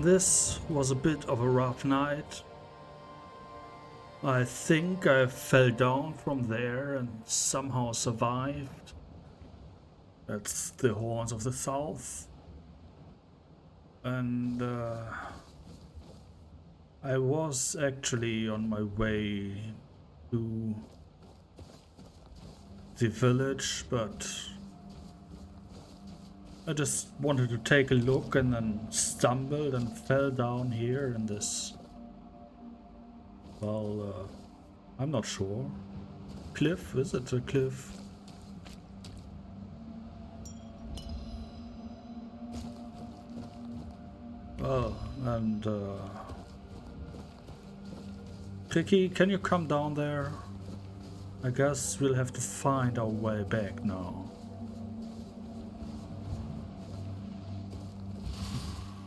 This was a bit of a rough night. I think I fell down from there and somehow survived. That's the Horns of the South. And I was actually on my way to the village, but I just wanted to take a look and then stumbled and fell down here in this, well, I'm not sure. Cliff? Is it a cliff? Oh, and Tricky, can you come down there? I guess we'll have to find our way back now.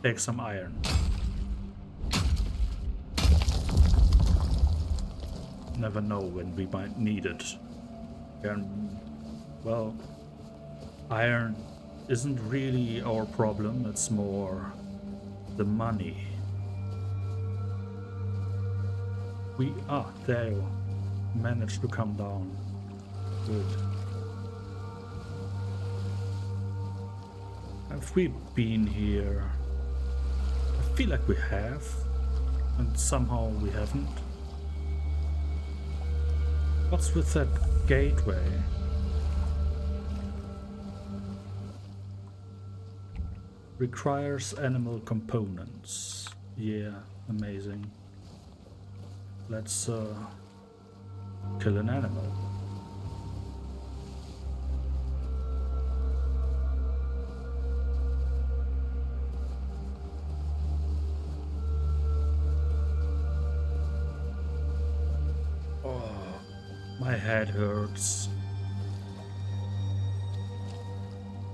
Take some iron. Never know when we might need it. And, well, iron isn't really our problem, it's more the money. There you managed to come down. Good. Have we been here? I feel like we have, and somehow we haven't. What's with that gateway? Requires animal components. Yeah, amazing. Let's kill an animal. Oh, my head hurts.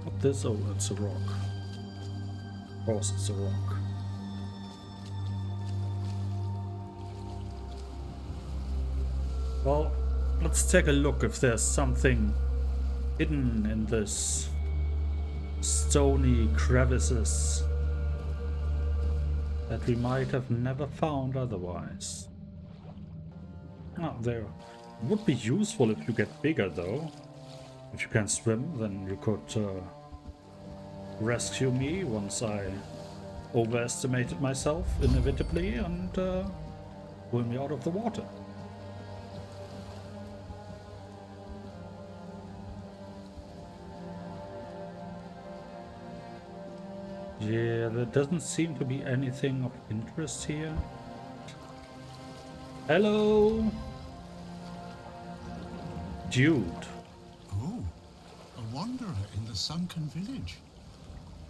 What this? Oh, it's a rock. Of course it's a rock. Well, let's take a look if there's something hidden in this stony crevices that we might have never found otherwise. Ah, there. Would be useful if you get bigger though. If you can swim, then you could rescue me once I overestimated myself inevitably and pull me out of the water. Yeah, there doesn't seem to be anything of interest here. Hello? Dude. Oh, a wanderer in the sunken village.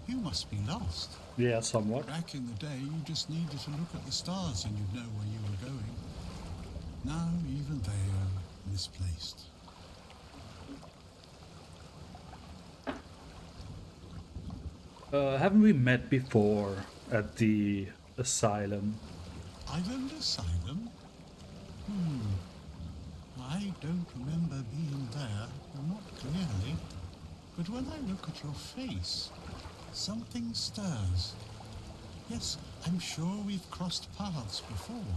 You must be lost. Yeah, somewhat. Back in the day, you just needed to look at the stars and you'd know where you were going. Now, even they are misplaced. Haven't we met before at the asylum? Island Asylum? I don't remember being there, not clearly. But when I look at your face, something stirs. Yes, I'm sure we've crossed paths before.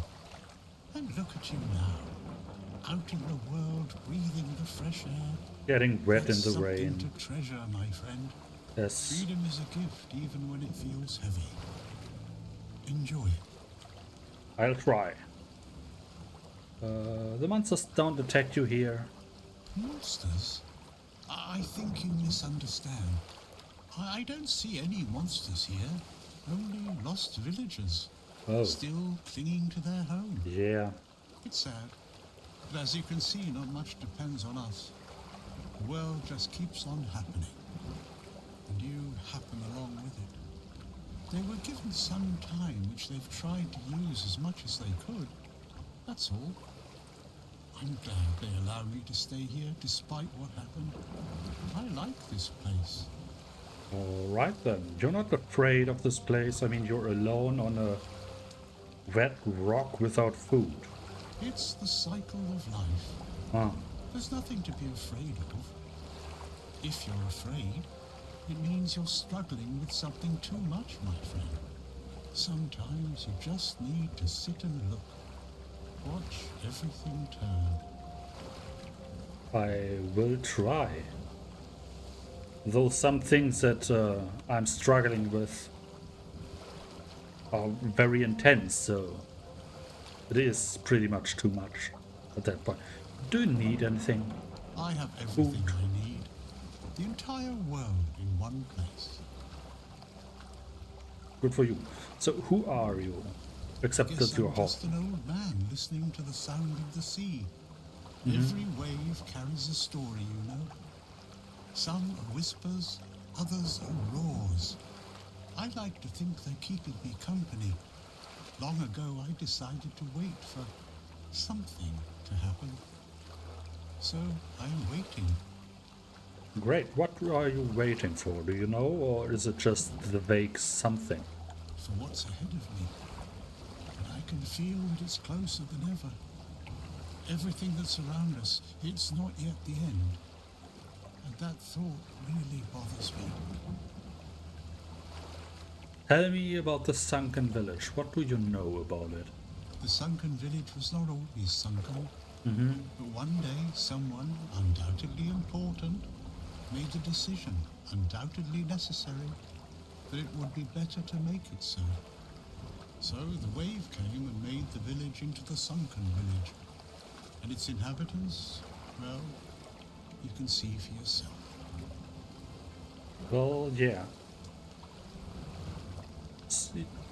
And look at you now, out in the world, breathing the fresh air. Getting wet That's in the something rain. to treasure, my friend. Yes. Freedom is a gift, even when it feels heavy. Enjoy it. I'll try. The monsters don't detect you here. Monsters? I think you misunderstand. I don't see any monsters here. Only lost villagers. Oh. Still clinging to their home. Yeah. It's sad. But as you can see, not much depends on us. The world just keeps on happening. And you happen along with it. They were given some time which they've tried to use as much as they could. That's all. I'm glad they allow me to stay here despite what happened. I like this place. Alright then. You're not afraid of this place? I mean, you're alone on a wet rock without food. It's the cycle of life. Huh. There's nothing to be afraid of. If you're afraid, it means you're struggling with something too much, my friend. Sometimes you just need to sit and look. Watch everything turn. I will try. Though some things that I'm struggling with are very intense, so it is pretty much too much at that point. Do you need anything? I have everything Food. I need. The entire world in one place. Good for you. So who are you? Except Guess that you're I'm hot. just an old man listening to the sound of the sea. Every wave carries a story, you know. Some are whispers, others are roars. I like to think they're keeping me company. Long ago, I decided to wait for something to happen. So I'm waiting. Great. What are you waiting for? Do you know? Or is it just the vague something? For what's ahead of me. And I can feel that it's closer than ever. Everything that's around us, it's not yet the end. And that thought really bothers me. Tell me about the sunken village. What do you know about it? The sunken village was not always sunken. Mm-hmm. But one day, someone, undoubtedly important, made the decision, undoubtedly necessary, that it would be better to make it so. So the wave came and made the village into the sunken village. And its inhabitants, well, you can see for yourself. Well, yeah.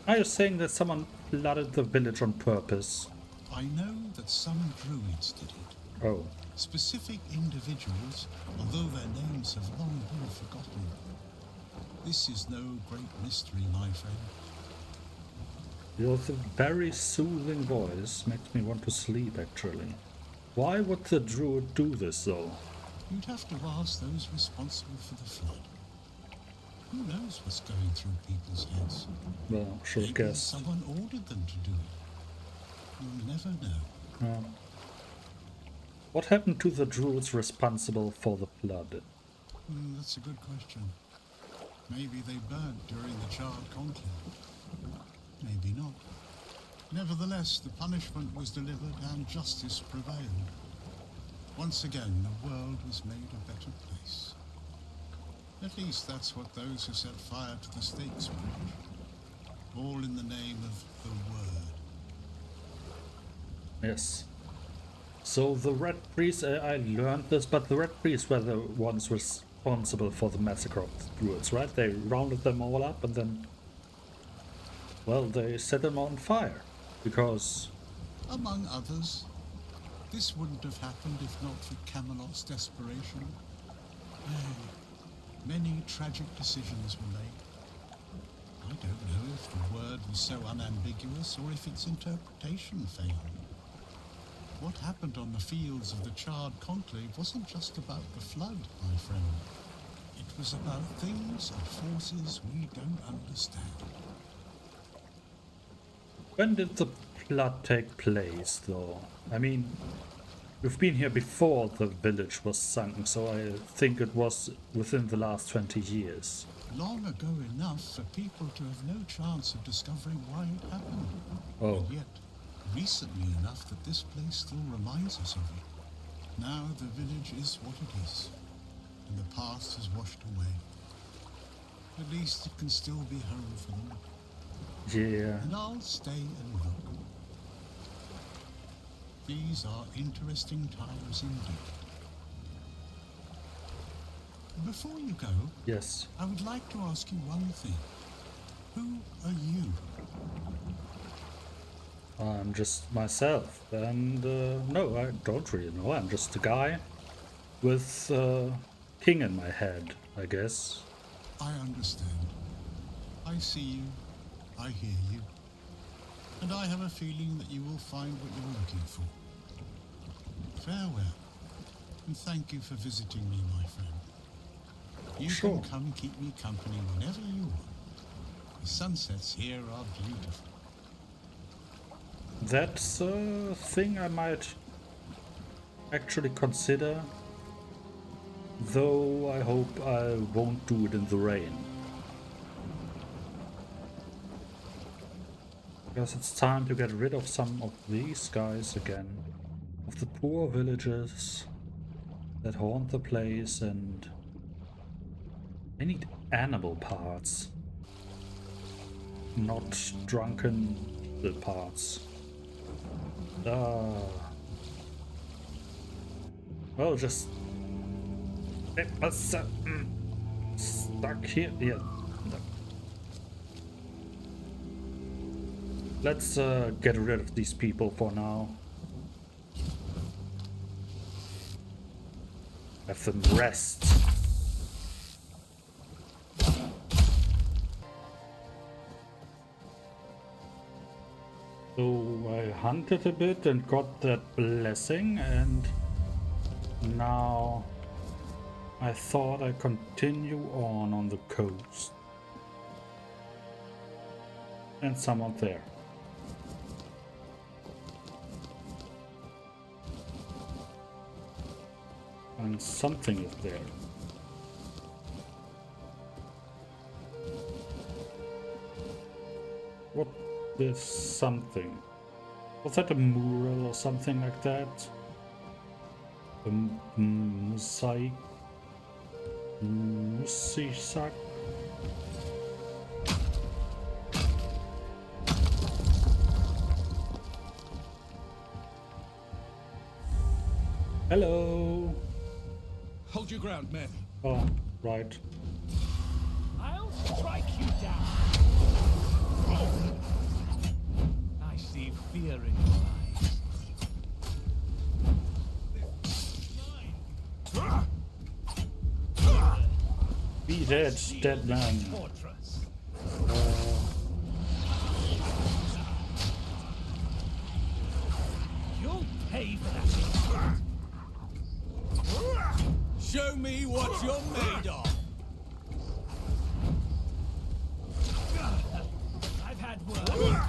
Are you saying that someone flooded the village on purpose? I know that some druids did it. Oh. Specific individuals, although their names have long been forgotten. This is no great mystery, my friend. Your very soothing voice makes me want to sleep, actually. Why would the druid do this, though? You'd have to ask those responsible for the flood. Who knows what's going through people's heads? Well, should Maybe guess. someone ordered them to do it. You'll never know. What happened to the druids responsible for the flood? That's a good question. Maybe they burnt during the Charred Conclave. Maybe not. Nevertheless, the punishment was delivered and justice prevailed. Once again, the world was made a better place. At least that's what those who set fire to the stakes preach. All in the name of the Word. Yes. So the Red Priests, I learned this, but the Red Priests were the ones responsible for the massacre of the druids, right? They rounded them all up and then, well, they set them on fire. Because... Among others, this wouldn't have happened if not for Camelot's desperation. Many tragic decisions were made. I don't know if the word was so unambiguous or if its interpretation failed. What happened on the fields of the Charred Conclave wasn't just about the flood, my friend. It was about things and forces we don't understand. when did the flood take place, though? I mean, we've been here before the village was sunk, so I think it was within the last 20 years. Long ago enough for people to have no chance of discovering why it happened. Oh. And yet, recently enough that this place still reminds us of it. Now the village is what it is, and the past has washed away. At least it can still be home for them. Yeah. And I'll stay and look. These are interesting times indeed. Before you go, Yes. I would like to ask you one thing. Who are you? I'm just myself, and no, I don't really know. I'm just a guy with king in my head, I guess. I understand. I see you. I hear you. And I have a feeling that you will find what you're looking for. Farewell. And thank you for visiting me, my friend. You Sure. can come keep me company whenever you want. The sunsets here are beautiful. That's a thing I might actually consider, though I hope I won't do it in the rain. Guess it's time to get rid of some of these guys again. Of the poor villagers that haunt the place, and I need animal parts. Not drunken the parts. Well, just stuck here. Yeah. No. Let's get rid of these people for now. Have them rest. So I hunted a bit and got that blessing, and now I thought I'd continue on the coast. And someone there. And something is there. What is something? Was that a mural or something like that? A mosaic? Mosaic? Hello. Hold your ground, men. Oh, right. I'll strike you down. I see fear in your eyes. Be dead, dead man. Fortress. You'll pay for that. Show me what you're made of. I've had word.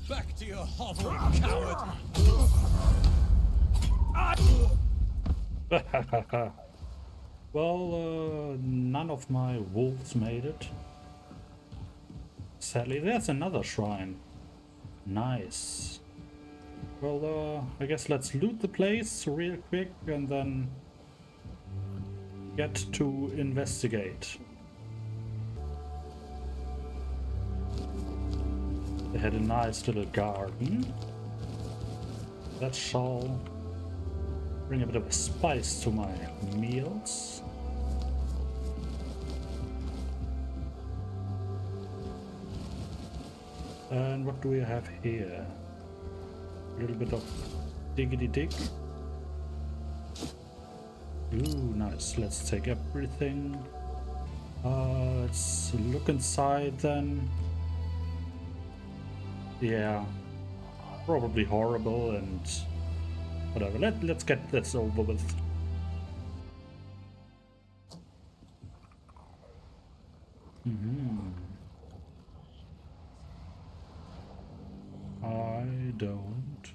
Back to your hovel, coward. Well, none of my wolves made it. Sadly, there's another shrine. Nice. Well, I guess let's loot the place real quick and then get to investigate. They had a nice little garden. That shall bring a bit of a spice to my meals. And what do we have here? A little bit of diggity dig. Ooh, nice. Let's take everything. Let's look inside then. Yeah, probably horrible and whatever. Let's get this over with. I don't.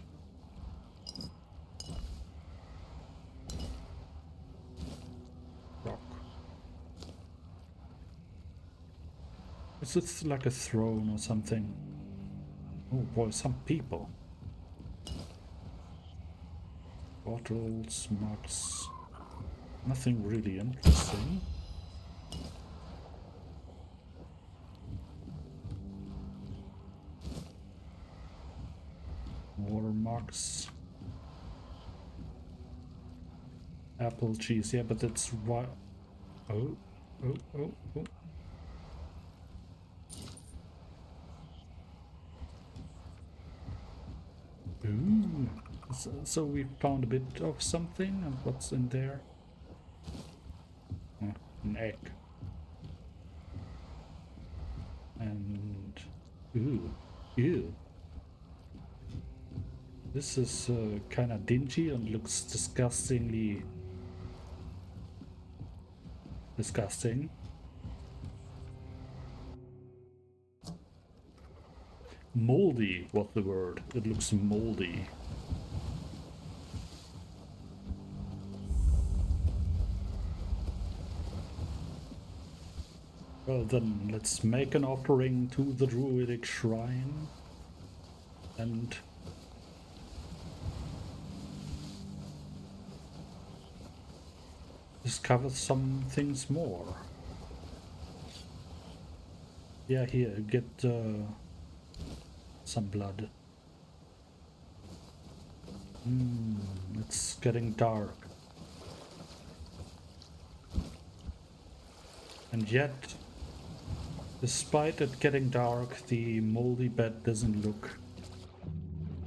Rock. Is this like a throne or something? Oh boy, some people. Bottles, mugs. Nothing really interesting. More mugs. Apple cheese, yeah, but that's why. Oh. Ooh. So we found a bit of something, and what's in there? An egg. And ew. This is kind of dingy and looks disgusting. Moldy was the word. It looks moldy. Well then, let's make an offering to the druidic shrine and discover some things more. Yeah, here, get some blood. It's getting dark. And yet, despite it getting dark, the moldy bed doesn't look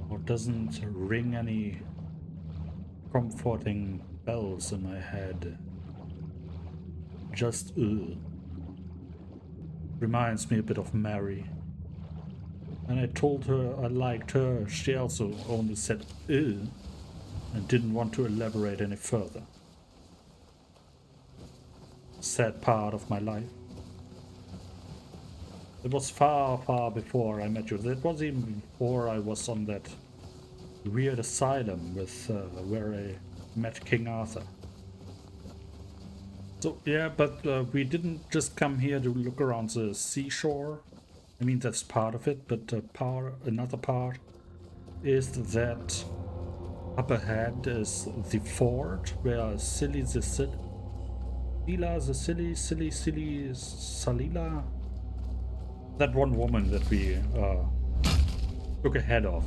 or doesn't ring any comforting bells in my head. Just reminds me a bit of Mary. And I told her I liked her, she also only said and didn't want to elaborate any further. Sad part of my life. It was far, far before I met you. That was even before I was on that weird asylum with where I met King Arthur. So yeah, but we didn't just come here to look around the seashore. I mean, that's part of it, but another part is that up ahead is the fort where Salila, that one woman that we took a head of.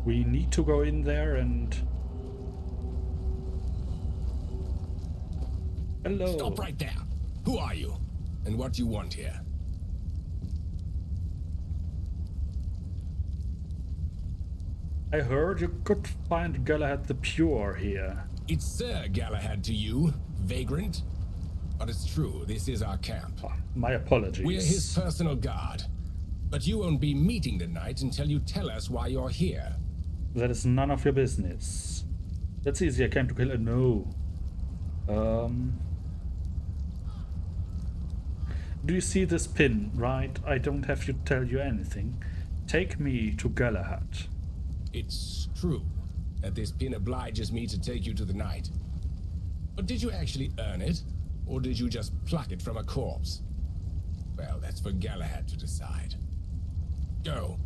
We need to go in there and... Hello. Stop right there. Who are you? And what do you want here? I heard you could find Galahad the Pure here. It's Sir Galahad to you, vagrant. But it's true, this is our camp. Oh, my apologies. We're his personal guard. But you won't be meeting tonight until you tell us why you're here. That is none of your business. That's easy, I came to kill... No. Do you see this pin, right? I don't have to tell you anything. Take me to Galahad. It's true that this pin obliges me to take you to the knight. But did you actually earn it? Or did you just pluck it from a corpse? Well, that's for Galahad to decide. Go.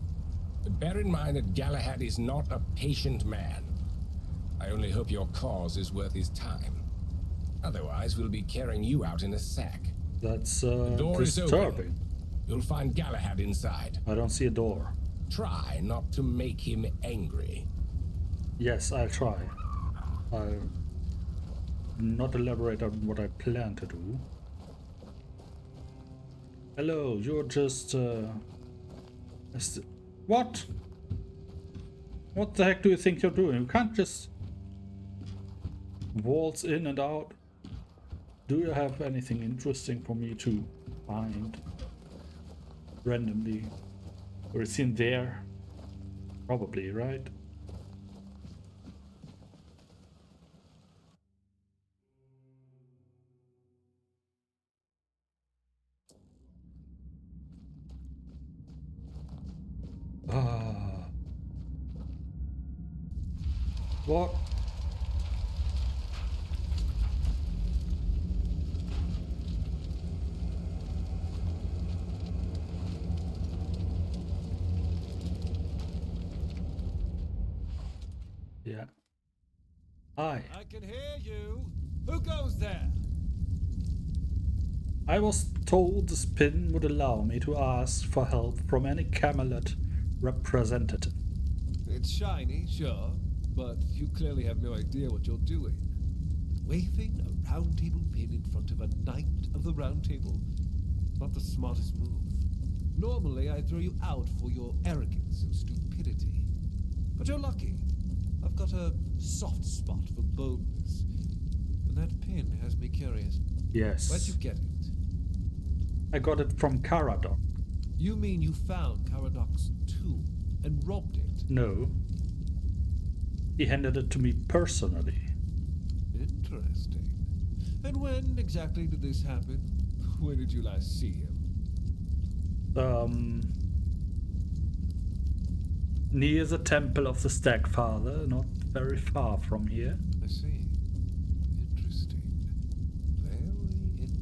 But bear in mind that Galahad is not a patient man. I only hope your cause is worth his time. Otherwise, we'll be carrying you out in a sack. That's The door is disturbing. open. You'll find Galahad inside. I don't see a door. Try not to make him angry. Yes, I'll try. I'll not elaborate on what I plan to do. Hello, you're just what? What the heck do you think you're doing? You can't just waltz in and out. Do you have anything interesting for me to find randomly? Or it's in there? Probably, right? What? Yeah. Hi. I can hear you. Who goes there? I was told this pin would allow me to ask for help from any Camelot representative. It's shiny, sure, but you clearly have no idea what you're doing. Waving a round table pin in front of a knight of the round table. Not the smartest move. Normally, I'd throw you out for your arrogance and stupidity. But you're lucky. I've got a soft spot for boldness. And that pin has me curious. Yes. Where'd you get it? I got it from Caradoc. You mean you found Caradoc's tomb and robbed it? No. He handed it to me personally. Interesting. And when exactly did this happen? When did you last see him? Near the Temple of the Stagfather, not very far from here. I see. Interesting.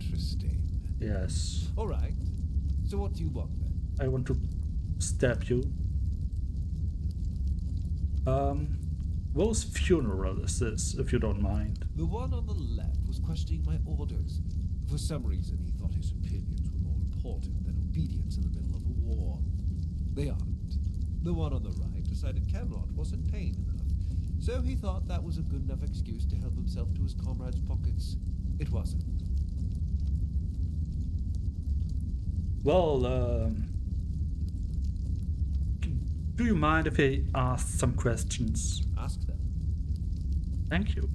Interesting. Yes. All right. So what do you want then? I want to stab you. Whose funeral is this, if you don't mind? The one on the left was questioning my orders. For some reason, he thought his opinions were more important than obedience in the middle of a war. They aren't. The one on the right decided Camelot wasn't paying enough, so he thought that was a good enough excuse to help himself to his comrades' pockets. It wasn't. Well, do you mind if I ask some questions? Ask them. Thank you.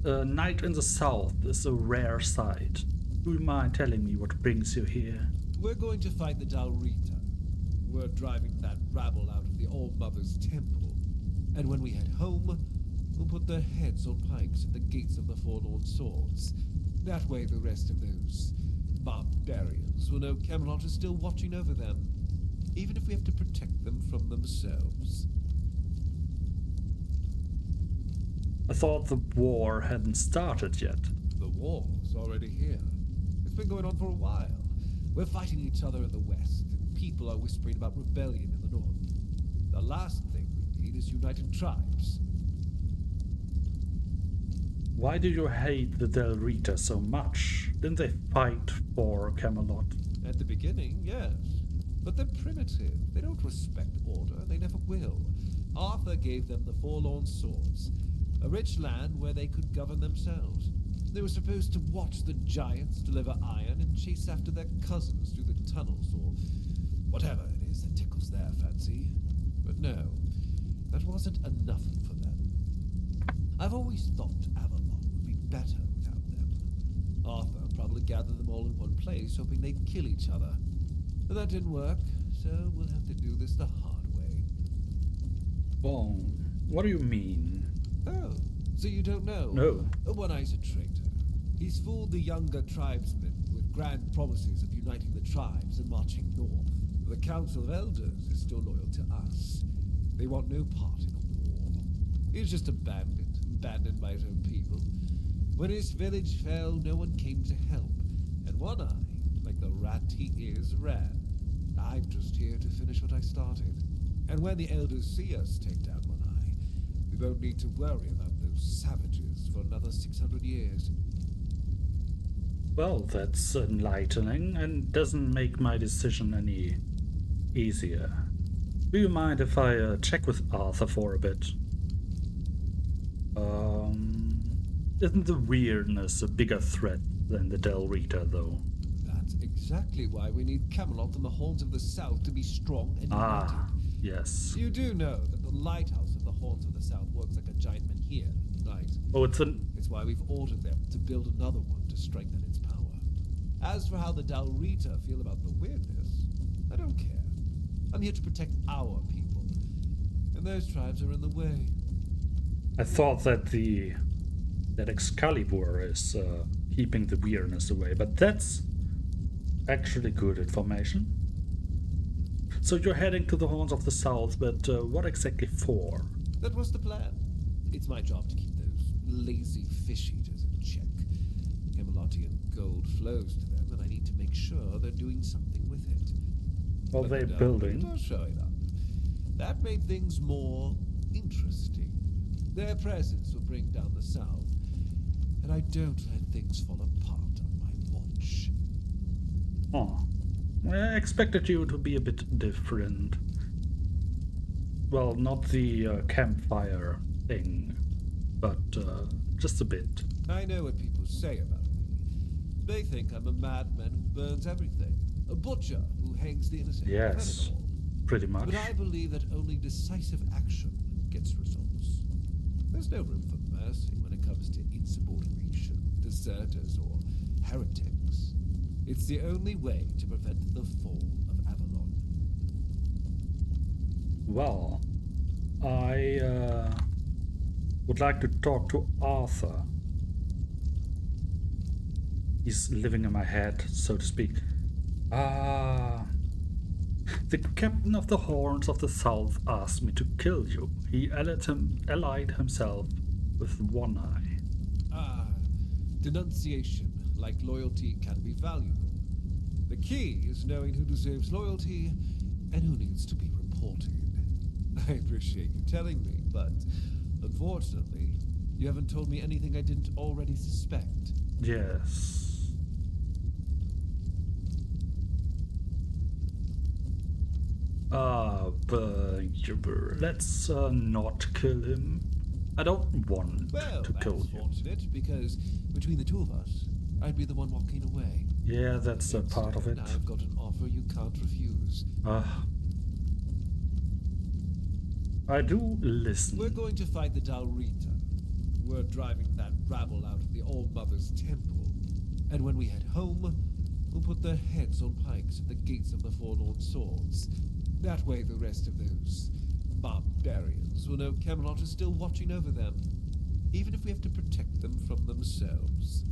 A night in the south is a rare sight. Do you mind telling me what brings you here? We're going to fight the Dalrita. We're driving that rabble out of the Old Mother's temple. And when we head home, we'll put their heads on pikes at the gates of the Forlorn Swords. That way the rest of those barbarians will know Camelot is still watching over them, even if we have to protect them from themselves. I thought the war hadn't started yet. The war's already here. It's been going on for a while. We're fighting each other in the west, and people are whispering about rebellion in the north. The last thing we need is united tribes. Why do you hate the Dalrita so much? Didn't they fight for Camelot? At the beginning, yes. But they're primitive. They don't respect order. They never will. Arthur gave them the Forlorn Swords, a rich land where they could govern themselves. They were supposed to watch the giants deliver iron and chase after their cousins through the tunnels, or whatever it is that tickles their fancy. But no, that wasn't enough for them. I've always thought Avalon would be better without them. Arthur probably gathered them all in one place, hoping they'd kill each other. But that didn't work, so we'll have to do this the hard way. Well, what do you mean? Oh, so you don't know? No. One-Eye's a traitor. He's fooled the younger tribesmen with grand promises of uniting the tribes and marching north. The Council of Elders is still loyal to us. They want no part in a war. He's just a bandit, abandoned by his own people. When his village fell, no one came to help. And One-Eye, like the rat he is, ran. I'm just here to finish what I started. And when the Elders see us take down One-Eye, we won't need to worry about those savages for another 600 years. Well, that's enlightening and doesn't make my decision any easier. Do you mind if I check with Arthur for a bit? Isn't the weirdness a bigger threat than the Dalrita, though? That's exactly why we need Camelot and the Horns of the South to be strong and united. Ah, yes. You do know that the lighthouse of the Horns of the South works like a giant menhir, right? Oh, it's an... It's why we've ordered them to build another one to strengthen its power. As for how the Dalrita feel about the weirdness, I don't care. I'm here to protect our people, and those tribes are in the way. I thought that that Excalibur is keeping the weirdness away, but that's actually good information. So you're heading to the Horns of the South, but what exactly for? That was the plan. It's my job to keep those lazy fish eaters in check. Camelotian gold flows to them, and I need to make sure they're doing something with it. Well, But they're the building. Dalrita showing up. That made things more interesting. Their presence will bring down the South, and I don't let things fall apart on my watch. Oh, I expected you to be a bit different. Well, not the campfire thing, but just a bit. I know what people say about me. They think I'm a madman who burns everything, a butcher who hangs the innocent. Yes, I've heard it all. pretty much. But I believe that only decisive action gets results. There's no room for mercy when it comes to insubordination, deserters, or heretics. It's the only way to prevent the fall of Avalon. Well, I would like to talk to Arthur. He's living in my head, so to speak. The captain of the Horns of the South asked me to kill you. He allied himself with One Eye. Ah, denunciation, like loyalty, can be valuable. The key is knowing who deserves loyalty and who needs to be reported. I appreciate you telling me, but unfortunately, you haven't told me anything I didn't already suspect. Yes. But let's not kill him. I don't want Well, to kill that's you. fortunate, because between the two of us, I'd be the one walking away. Yeah, that's a part of it. Now I've got an offer you can't refuse. I do listen. We're going to fight the Dalrita. We're driving that rabble out of the All Mother's temple. And when we head home, we'll put their heads on pikes at the gates of the Forlorn Swords. That way the rest of those barbarians will know Camelot is still watching over them, even if we have to protect them from themselves.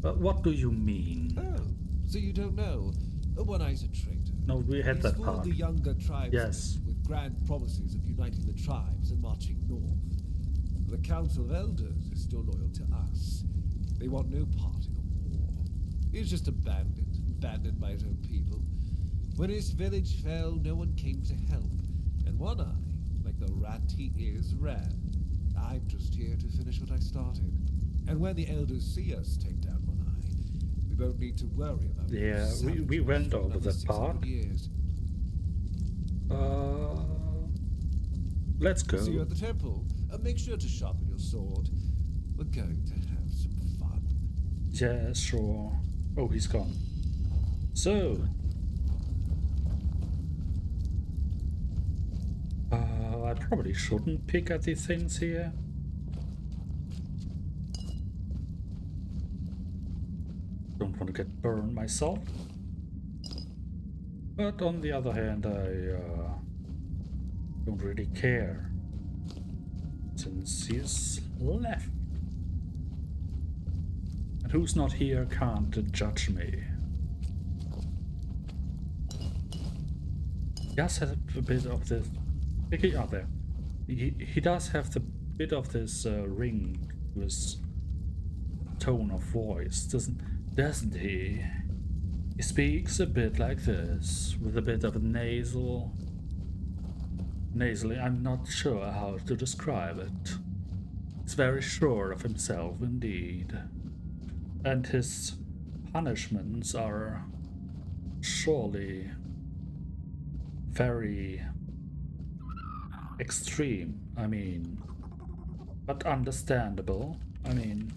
What do you mean? Oh, so you don't know? One Eye's a traitor. No, we had He's that fooled part. the younger tribes Yes. with grand promises of uniting the tribes and marching north. The Council of Elders is still loyal to us. They want no part in the war. He's just a bandit, abandoned by his own people. When his village fell, no one came to help. And One Eye, like the rat he is, ran. I'm just here to finish what I started. And when the Elders see us take down One Eye, we won't need to worry about it. Yeah, we went over that part. Years. Let's go. See you at the temple. Make sure to sharpen your sword. We're going to have some fun. Yeah, sure. Oh, he's gone. So, I probably shouldn't pick at these things here. Don't want to get burned myself. But on the other hand, I don't really care, since he's left. And who's not here can't judge me. He does have a bit of this. Oh, there. He does have the bit of this ring to his tone of voice, doesn't he? He speaks a bit like this, with a bit of a nasally. I'm not sure how to describe it. He's very sure of himself indeed. And his punishments are surely very extreme, I mean, but understandable. I mean,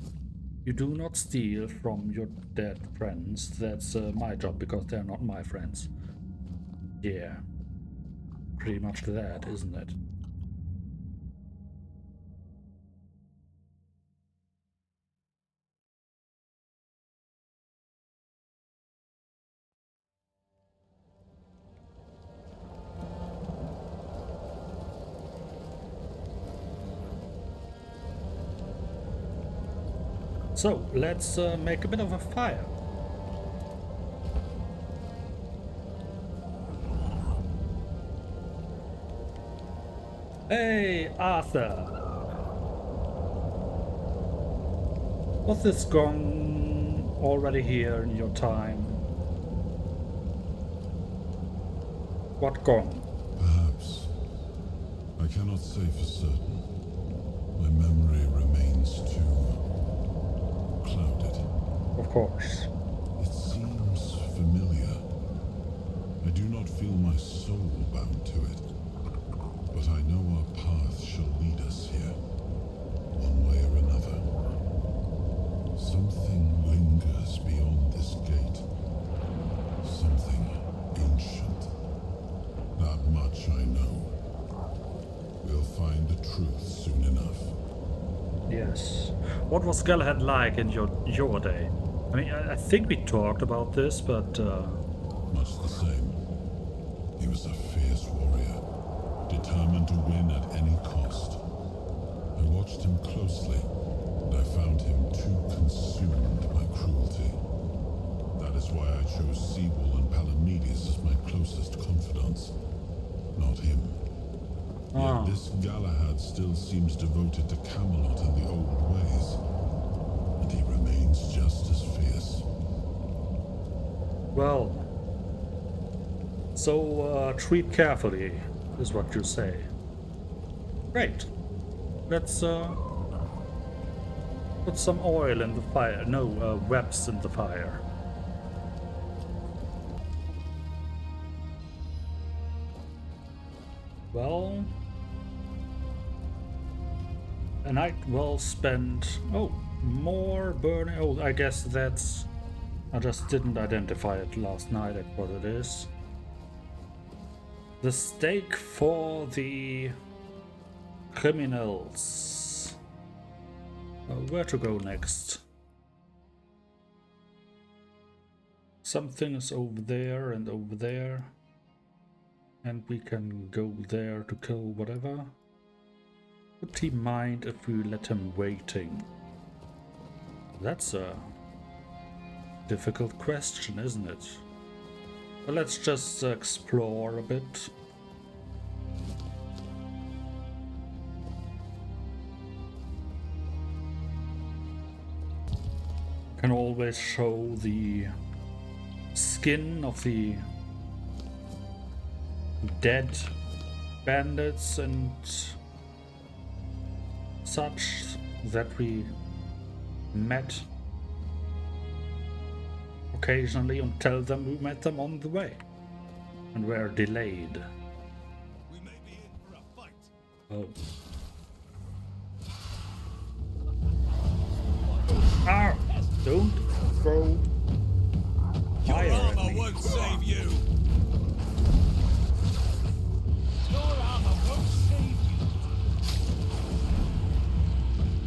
you do not steal from your dead friends. That's my job, because they're not my friends. Yeah, pretty much that, isn't it? So, let's make a bit of a fire. Hey, Arthur! Was this gong already here in your time? What gong? Perhaps. I cannot say for certain. My memory remains too clouded. Of course. It seems familiar. I do not feel my soul bound to it. But I know our path shall lead us here, one way or another. Something lingers beyond this gate. Something ancient. That much I know. We'll find the truth soon enough. Yes. What was Galahad like in your day? I mean, I think we talked about this, but Much the same. He was a fierce warrior, determined to win at any cost. I watched him closely, and I found him too consumed by cruelty. is why I chose Seawall and Palamedes as my closest confidants, not him. Yet this Galahad still seems devoted to Camelot and the old ways, and he remains just as fierce. Well, so treat carefully, is what you say. Great. Let's put some oil in the fire. No, webs in the fire. Well, a night well spent. Oh, more burning. Oh, I guess that's... I just didn't identify it last night at what it is. The stake for the criminals. Where to go next? Something is over there and over there. And we can go there to kill whatever. Would he mind if we let him waiting? That's a difficult question, isn't it? Well, let's just explore a bit. Can always show the skin of the dead bandits and such that we met occasionally, and tell them we met them on the way and were delayed. We may be in for a fight. Oh. Ah! Don't throw fire at me. Won't save you. Your armor won't save you.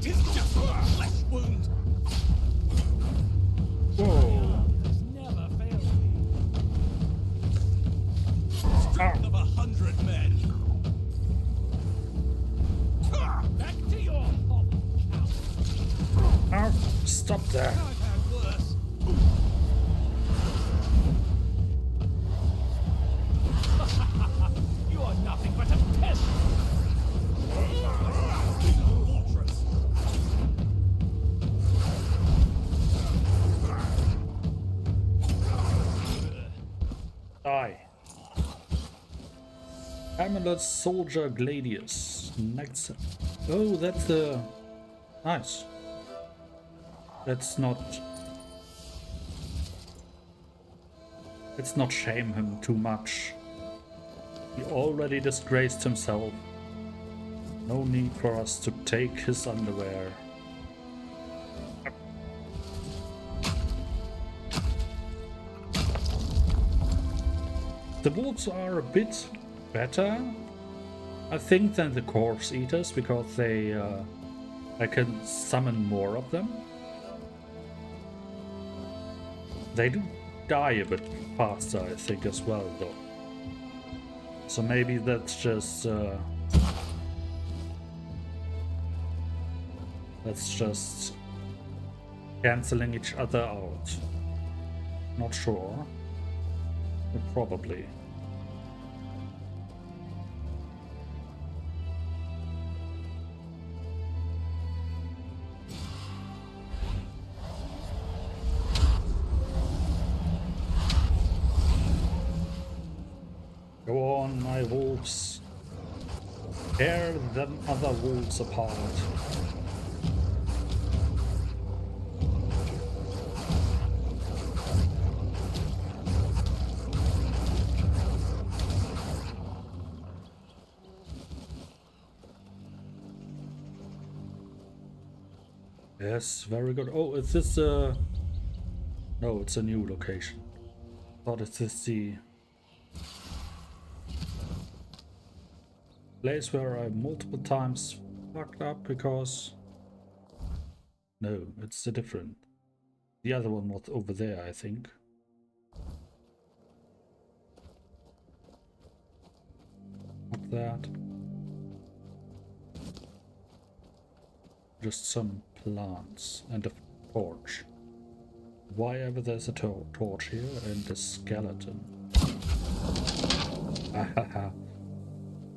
Tis just a flesh wound. Whoa! Has never failed me. Strength of 100 men. Back to your hovel, coward. Ah! Stop there! I've had worse. You are nothing but a peasant. Fortress. Die. Camelot Soldier Gladius. Next. Oh, that's the... Nice. Let's not shame him too much. He already disgraced himself. No need for us to take his underwear. The wolves are a bit better, I think, than the corpse eaters, because they I can summon more of them. They do die a bit faster, I think, as well, though. So maybe that's just canceling each other out. Not sure, but probably. Go on, my wolves. Tear them other wolves apart. Yes, very good. Oh, is this no, it's a new location. Thought it's the place where I multiple times fucked up because... No, it's a different. The other one was over there, I think. Not that. Just some plants and a torch. why ever there's a torch here and a skeleton.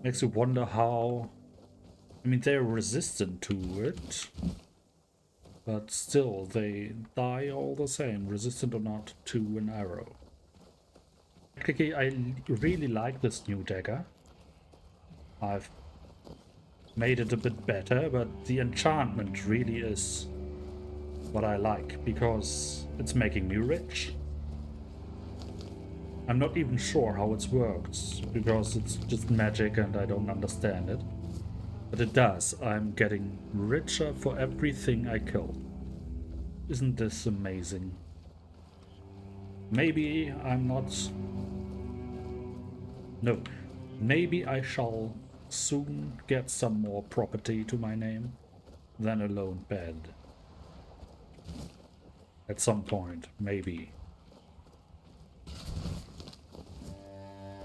Makes you wonder how... I mean, they're resistant to it, but still, they die all the same, resistant or not to an arrow. Actually, I really like this new dagger. I've made it a bit better, but the enchantment really is what I like, because it's making me rich. I'm not even sure how it works, because it's just magic and I don't understand it. But it does. I'm getting richer for everything I kill. Isn't this amazing? Maybe I'm not... No. Maybe I shall soon get some more property to my name than a lone bed. At some point, maybe.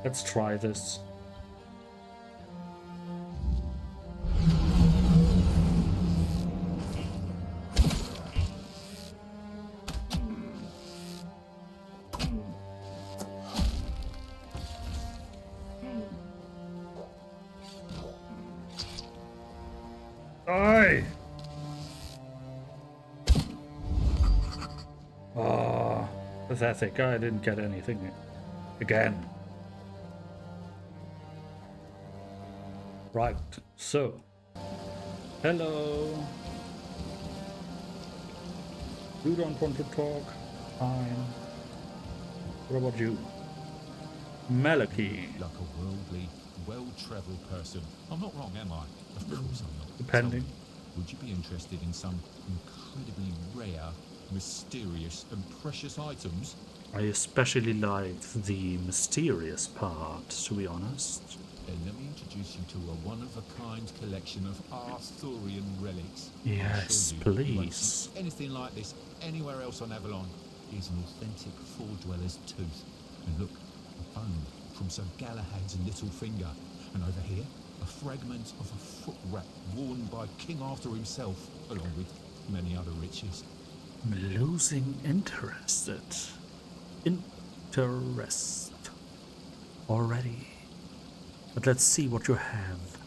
Let's try this. Die! Ah, pathetic. I didn't get anything again. Right, so, hello. You don't want to talk? Fine. What about you? Malachi. Like a worldly, well-travelled person. I'm not wrong, am I? Of course I'm not. Depending. Tell me, would you be interested in some incredibly rare, mysterious and precious items? I especially like the mysterious part, to be honest. Then let me introduce you to a one-of-a-kind collection of Arthurian relics. Yes, You won't please. see anything like this anywhere else on Avalon. Here's an authentic Four-Dweller's tooth. And look, a bone from Sir Galahad's little finger. And over here, a fragment of a foot wrap worn by King Arthur himself, along with many other riches. I'm losing interested. Interest. Already. But let's see what you have.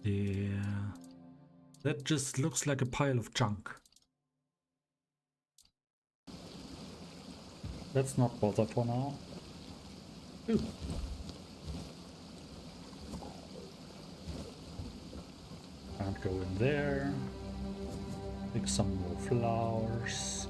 Yeah. That just looks like a pile of junk. Let's not bother for now. Ooh. Can't go in there. Pick some more flowers.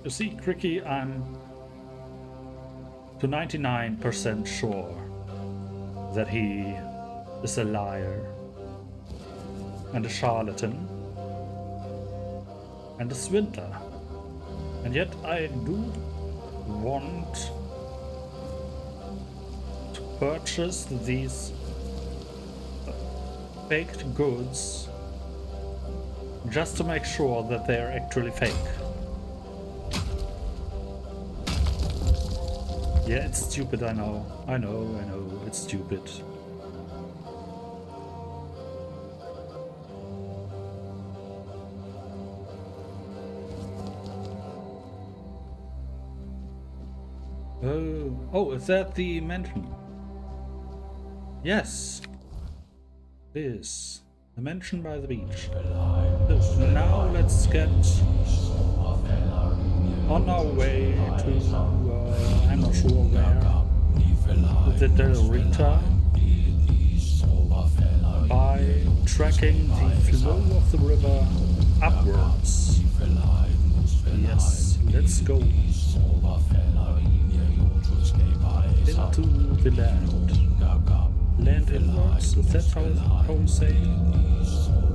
You see, Cricky, I'm to 99% sure that he is a liar and a charlatan and a swindler. And yet I do want to purchase these faked goods just to make sure that they're actually fake. Yeah, it's stupid, I know. I know, it's stupid. Oh, is that the mansion? Yes. It is. The mansion by the beach. So now let's get on our way to, I'm not sure where, the Del Rita, by tracking the flow of the river upwards. Yes, let's go into the land. Land inwards, is that how you say it?